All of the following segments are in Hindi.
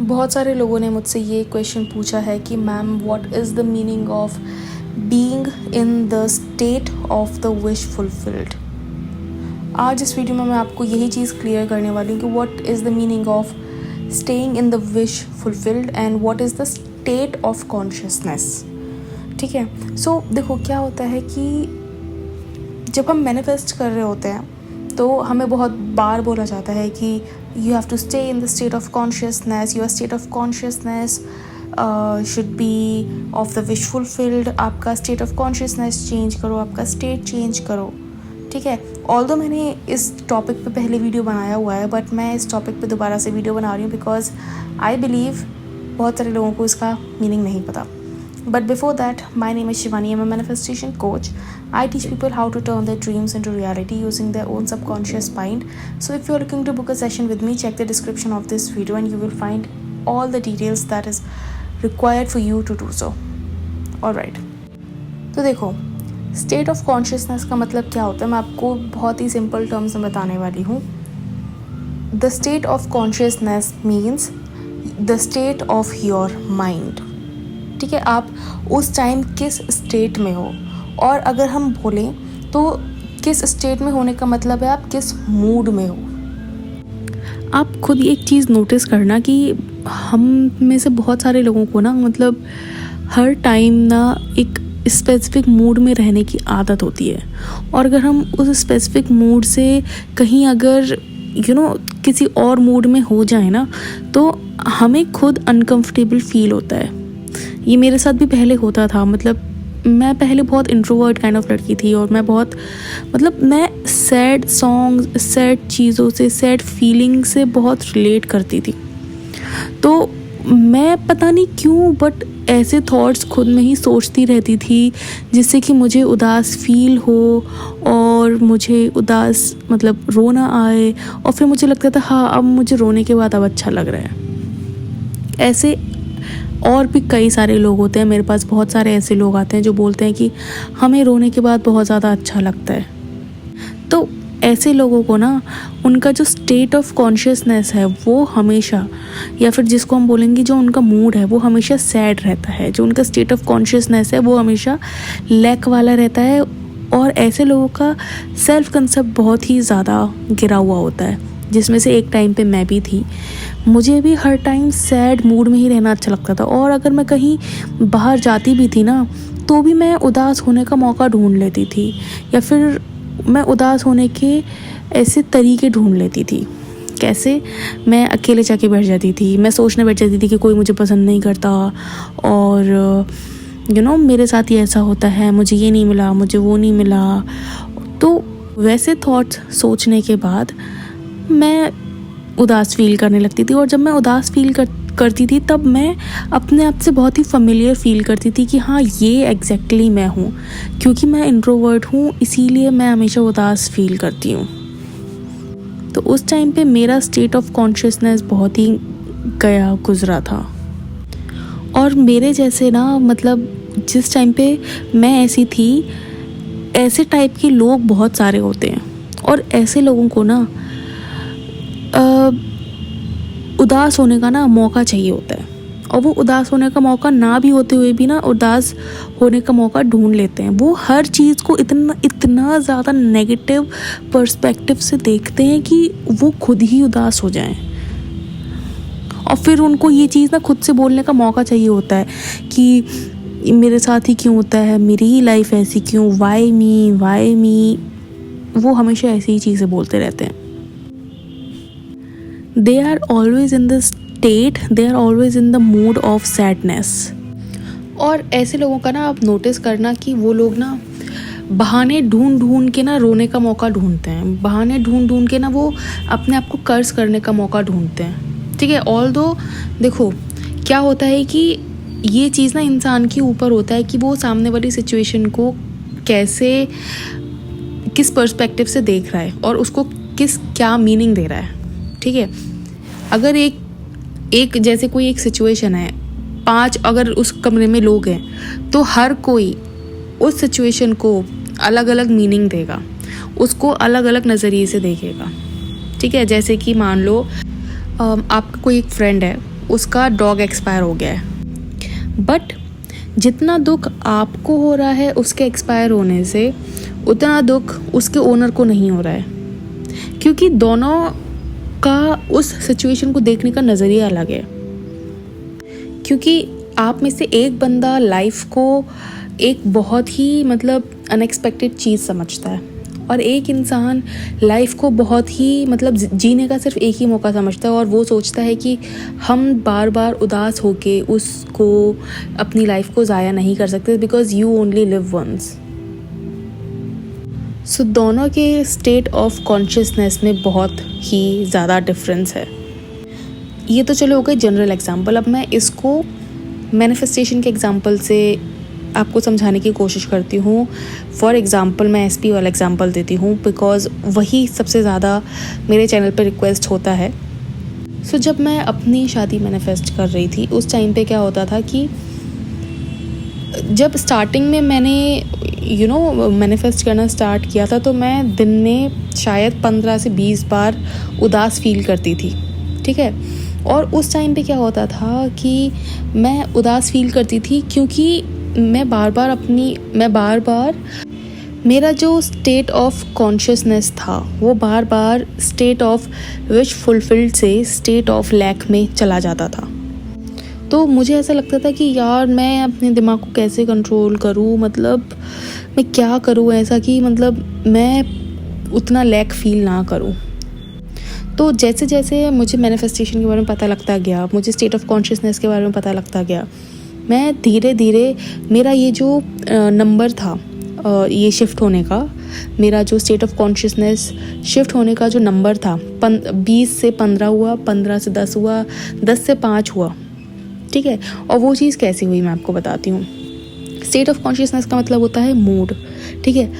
बहुत सारे लोगों ने मुझसे ये क्वेश्चन पूछा है कि ma'am what is the meaning of being in the state of the wish fulfilled. आज इस वीडियो में मैं आपको यही चीज़ क्लियर करने वाली हूँ कि what is the meaning of staying in the wish fulfilled and what is the state of consciousness. ठीक है, सो देखो क्या होता है कि जब हम मैनिफेस्ट कर रहे होते हैं तो हमें बहुत बार बोला जाता है कि you have to stay in the state of consciousness, your state of consciousness should be of the wish fulfilled. आपका स्टेट ऑफ कॉन्शियसनेस चेंज करो, आपका स्टेट चेंज करो। ठीक है, ऑल्दो मैंने इस टॉपिक पे पहले वीडियो बनाया हुआ है, बट मैं इस टॉपिक पे दोबारा से वीडियो बना रही हूँ बिकॉज आई बिलीव बहुत सारे लोगों को इसका मीनिंग नहीं पता। But before that, my name is Shivani. I'm a manifestation coach. I teach people how to turn their dreams into reality using their own subconscious mind. So if you're looking to book a session with me, check the description of this video and you will find all the details that is required for you to do so. Alright. तो देखो, स्टेट ऑफ कॉन्शियसनेस का मतलब क्या होता है, मैं आपको बहुत ही सिंपल टर्म्स में बताने वाली हूँ। The state of consciousness means the state of your mind. ठीक है, आप उस टाइम किस स्टेट में हो, और अगर हम बोलें तो किस स्टेट में होने का मतलब है आप किस मूड में हो। आप खुद एक चीज़ नोटिस करना कि हम में से बहुत सारे लोगों को ना मतलब हर टाइम ना एक स्पेसिफिक मूड में रहने की आदत होती है, और अगर हम उस स्पेसिफिक मूड से कहीं अगर किसी और मूड में हो जाए ना तो हमें खुद अनकंफर्टेबल फील होता है। ये मेरे साथ भी पहले होता था। मतलब मैं पहले बहुत इंट्रोवर्ट काइंड ऑफ लड़की थी और मैं सैड सॉन्ग्स, सैड चीज़ों से, सैड फीलिंग से बहुत रिलेट करती थी। तो मैं पता नहीं क्यों बट ऐसे थॉट्स खुद में ही सोचती रहती थी जिससे कि मुझे उदास फील हो और मुझे उदास रोना आए, और फिर मुझे लगता था हाँ अब मुझे रोने के बाद अब अच्छा लग रहा है। ऐसे और भी कई सारे लोग होते हैं, मेरे पास बहुत सारे ऐसे लोग आते हैं जो बोलते हैं कि हमें रोने के बाद बहुत ज़्यादा अच्छा लगता है। तो ऐसे लोगों को ना उनका जो स्टेट ऑफ कॉन्शियसनेस है वो हमेशा, या फिर जिसको हम बोलेंगे जो उनका मूड है वो हमेशा सैड रहता है। जो उनका स्टेट ऑफ कॉन्शियसनेस है वो हमेशा लैक वाला रहता है, और ऐसे लोगों का सेल्फ कंसेप्ट बहुत ही ज़्यादा गिरा हुआ होता है, जिसमें से एक टाइम पे मैं भी थी। मुझे भी हर टाइम सैड मूड में ही रहना अच्छा लगता था, और अगर मैं कहीं बाहर जाती भी थी ना तो भी मैं उदास होने का मौका ढूंढ लेती थी, या फिर मैं उदास होने के ऐसे तरीके ढूंढ लेती थी। कैसे? मैं अकेले जाके बैठ जाती थी, मैं सोचने बैठ जाती थी कि कोई मुझे पसंद नहीं करता, और मेरे साथ ही ऐसा होता है, मुझे ये नहीं मिला, मुझे वो नहीं मिला। तो वैसे थॉट्स सोचने के बाद मैं उदास फील करने लगती थी, और जब मैं उदास फील करती थी तब मैं अपने आप से बहुत ही फेमिलियर फील करती थी कि हाँ ये एग्जैक्टली मैं हूँ। क्योंकि मैं इंट्रोवर्ट हूँ इसीलिए मैं हमेशा उदास फील करती हूँ। तो उस टाइम पे मेरा स्टेट ऑफ कॉन्शियसनेस बहुत ही गुजरा था, और मेरे जैसे ना जिस टाइम पे मैं ऐसी थी ऐसे टाइप के लोग बहुत सारे होते हैं, और ऐसे लोगों को ना उदास होने का ना मौका चाहिए होता है, और वो उदास होने का मौका ना भी होते हुए भी ना उदास होने का मौका ढूंढ लेते हैं। वो हर चीज़ को इतना ज़्यादा नेगेटिव पर्सपेक्टिव से देखते हैं कि वो खुद ही उदास हो जाएं, और फिर उनको ये चीज़ ना खुद से बोलने का मौका चाहिए होता है कि मेरे साथ ही क्यों होता है, मेरी ही लाइफ ऐसी क्यों, वाई मी। वो हमेशा ऐसी ही चीज़ें बोलते रहते हैं। They are always in the state, they are always in the mood of sadness। और ऐसे लोगों का ना आप नोटिस करना कि वो लोग ना बहाने ढूंढ के ना रोने का मौका ढूंढते हैं, बहाने ढूंढ के ना वो अपने आप को कर्ज करने का मौका ढूंढते हैं। ठीक है, ऑल्दो देखो क्या होता है कि ये चीज़ ना इंसान के ऊपर होता है कि वो सामने वाली सिचुएशन को किस पर्सपेक्टिव से देख रहा है और उसको क्या मीनिंग दे रहा है। ठीक है, अगर एक जैसे कोई एक सिचुएशन है, 5 अगर उस कमरे में लोग हैं तो हर कोई उस सिचुएशन को अलग अलग मीनिंग देगा, उसको अलग अलग नज़रिए से देखेगा। ठीक है, जैसे कि मान लो आपका कोई एक फ्रेंड है उसका डॉग एक्सपायर हो गया है। बट जितना दुख आपको हो रहा है उसके एक्सपायर होने से, उतना दुख उसके ओनर को नहीं हो रहा है, क्योंकि दोनों का उस सिचुएशन को देखने का नज़रिया अलग है। क्योंकि आप में से एक बंदा लाइफ को एक बहुत ही मतलब अनएक्सपेक्टेड चीज़ समझता है, और एक इंसान लाइफ को बहुत ही मतलब जीने का सिर्फ एक ही मौका समझता है, और वो सोचता है कि हम बार बार उदास होके उसको अपनी लाइफ को ज़ाया नहीं कर सकते, because you only live once. So दोनों के स्टेट ऑफ कॉन्शियसनेस में बहुत ही ज़्यादा डिफरेंस है। ये तो चलो हो गए जनरल एग्जाम्पल। अब मैं इसको मैनिफेस्टेशन के एग्जाम्पल से आपको समझाने की कोशिश करती हूँ। फॉर एग्ज़ाम्पल मैं SP वाला एग्ज़ाम्पल देती हूँ, बिकॉज़ वही सबसे ज़्यादा मेरे चैनल पे रिक्वेस्ट होता है। सो जब मैं अपनी शादी मैनिफेस्ट कर रही थी, उस टाइम पे क्या होता था कि जब स्टार्टिंग में मैंने मैनिफेस्ट करना स्टार्ट किया था, तो मैं दिन में शायद 15 से 20 बार उदास फील करती थी, ठीक है। और उस टाइम पे क्या होता था कि मैं उदास फील करती थी क्योंकि मैं बार बार मेरा जो स्टेट ऑफ कॉन्शियसनेस था वो बार बार स्टेट ऑफ विश फुलफिल्ड से स्टेट ऑफ लैक में चला जाता था। तो मुझे ऐसा लगता था कि यार मैं अपने दिमाग को कैसे कंट्रोल करूँ, मतलब मैं क्या करूँ ऐसा कि मतलब मैं उतना लैक फील ना करूँ। तो जैसे जैसे मुझे मैनिफेस्टेशन के बारे में पता लगता गया, मुझे स्टेट ऑफ कॉन्शियसनेस के बारे में पता लगता गया, मैं धीरे धीरे मेरा ये जो नंबर था ये शिफ्ट होने का, मेरा जो स्टेट ऑफ कॉन्शियसनेस शिफ्ट होने का जो नंबर था 20 से 15 हुआ, 15 से 10 हुआ, 10 से 5 हुआ, ठीक है। और वो चीज़ कैसी हुई मैं आपको बताती हूँ। स्टेट ऑफ कॉन्शियसनेस का मतलब होता है मूड, ठीक है।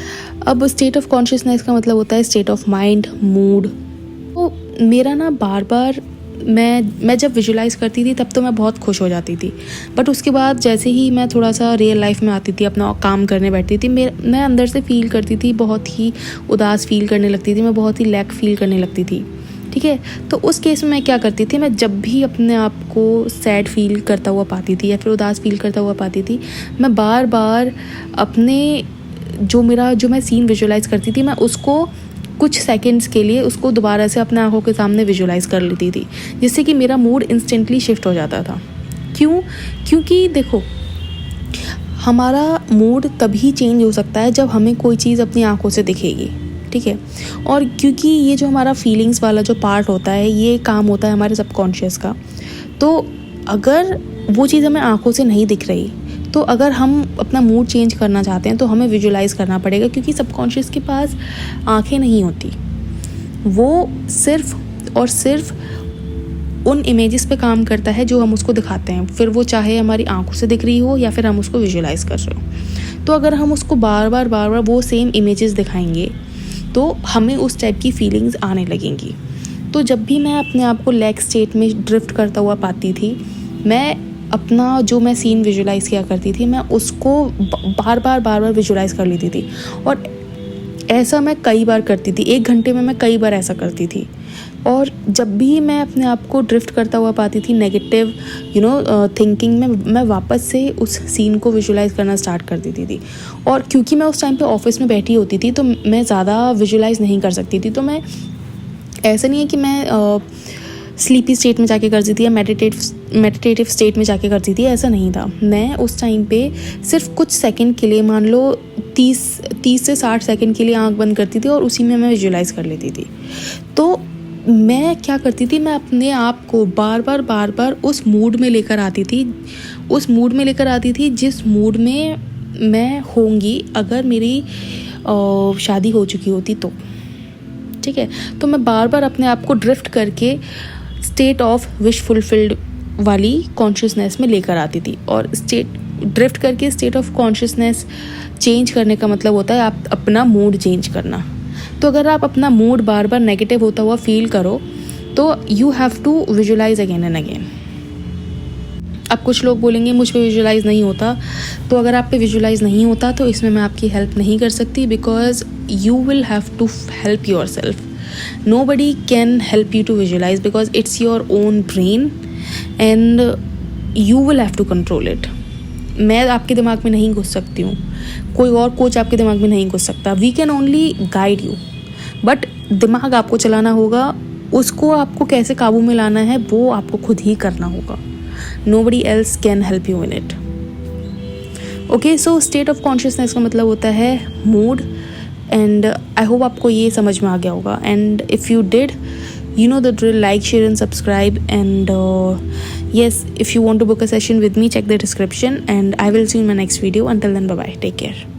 अब स्टेट ऑफ कॉन्शियसनेस का मतलब होता है स्टेट ऑफ माइंड, मूड। तो मेरा ना बार बार मैं जब विजुलाइज़ करती थी तब तो मैं बहुत खुश हो जाती थी, बट उसके बाद जैसे ही मैं थोड़ा सा रियल लाइफ में आती थी, अपना काम करने बैठती थी, मैं अंदर से फील करती थी, बहुत ही उदास फील करने लगती थी, मैं बहुत ही लैक फील करने लगती थी, ठीक है। तो उस केस में मैं क्या करती थी, मैं जब भी अपने आप को सैड फील करता हुआ पाती थी या फिर उदास फील करता हुआ पाती थी, मैं बार बार अपने जो मैं सीन विजुलाइज़ करती थी, मैं उसको कुछ सेकंड्स के लिए उसको दोबारा से अपने आँखों के सामने विजुलाइज़ कर लेती थी, जिससे कि मेरा मूड इंस्टेंटली शिफ्ट हो जाता था। क्योंकि देखो, हमारा मूड तभी चेंज हो सकता है जब हमें कोई चीज़ अपनी आँखों से दिखेगी, ठीक है। और क्योंकि ये जो हमारा फीलिंग्स वाला जो पार्ट होता है, ये काम होता है हमारे सबकॉन्शियस का। तो अगर वो चीज़ हमें आँखों से नहीं दिख रही, तो अगर हम अपना मूड चेंज करना चाहते हैं तो हमें विजुलाइज़ करना पड़ेगा, क्योंकि सबकॉन्शियस के पास आँखें नहीं होती, वो सिर्फ और सिर्फ उन इमेजेस पे काम करता है जो हम उसको दिखाते हैं, फिर वो चाहे हमारी आँखों से दिख रही हो या फिर हम उसको विजुलाइज़ कर रहे हो। तो अगर हम उसको बार बार वो सेम इमेजेस दिखाएंगे तो हमें उस टाइप की फीलिंग्स आने लगेंगी। तो जब भी मैं अपने आप को लैक स्टेट में ड्रिफ्ट करता हुआ पाती थी, मैं अपना जो मैं सीन विजुलाइज़ किया करती थी, मैं उसको बार बार विजुलाइज़ कर लेती थी। और ऐसा मैं कई बार करती थी, 1 घंटे में मैं कई बार ऐसा करती थी। और जब भी मैं अपने आप को ड्रिफ्ट करता हुआ पाती थी नेगेटिव थिंकिंग में, मैं वापस से उस सीन को विजुलाइज़ करना स्टार्ट कर देती थी। और क्योंकि मैं उस टाइम पे ऑफिस में बैठी होती थी, तो मैं ज़्यादा विजुलाइज़ नहीं कर सकती थी। तो मैं, ऐसा नहीं है कि मैं स्लीपी स्टेट में जाके करती थी या मेडिटेटिव स्टेट में जाके करती थी, ऐसा नहीं था। मैं उस टाइम पे सिर्फ कुछ सेकंड के लिए, मान लो 30 से 60 सेकंड के लिए आंख बंद करती थी और उसी में मैं विजुलाइज़ कर लेती थी। तो मैं क्या करती थी, मैं अपने आप को बार बार उस मूड में लेकर आती थी जिस मूड में मैं होंगी अगर मेरी शादी हो चुकी होती तो, ठीक है। तो मैं बार बार अपने आप को ड्रिफ्ट करके स्टेट ऑफ विश फुलफिल्ड वाली कॉन्शियसनेस में लेकर आती थी। और ड्रिफ्ट करके स्टेट ऑफ कॉन्शियसनेस चेंज करने का मतलब होता है आप अपना मूड चेंज करना। तो अगर आप अपना मूड बार बार नेगेटिव होता हुआ फील करो तो you have to visualise again and again. अब कुछ लोग बोलेंगे मुझ पे विजुलाइज़ नहीं होता, तो अगर आप पे विजुलाइज़ नहीं होता तो इसमें मैं आपकी हेल्प नहीं कर सकती, because you will have to help yourself. Nobody can help you to visualize because it's your own brain and you will have to control it. मैं आपके दिमाग में नहीं घुस सकती हूँ, कोई और कोच आपके दिमाग में नहीं घुस सकता. We can only guide you, but दिमाग आपको चलाना होगा. उसको आपको कैसे काबू में लाना है वो आपको खुद ही करना होगा. Nobody else can help you in it. Okay, so state of consciousness का मतलब होता है मूड. एंड आई होप आपको ये समझ में आ गया होगा. And if you did, you know the drill. Like, share and subscribe. And yes, if you want to book a session with me, check the description, and I will see you in my next video. Until then, bye bye, take care.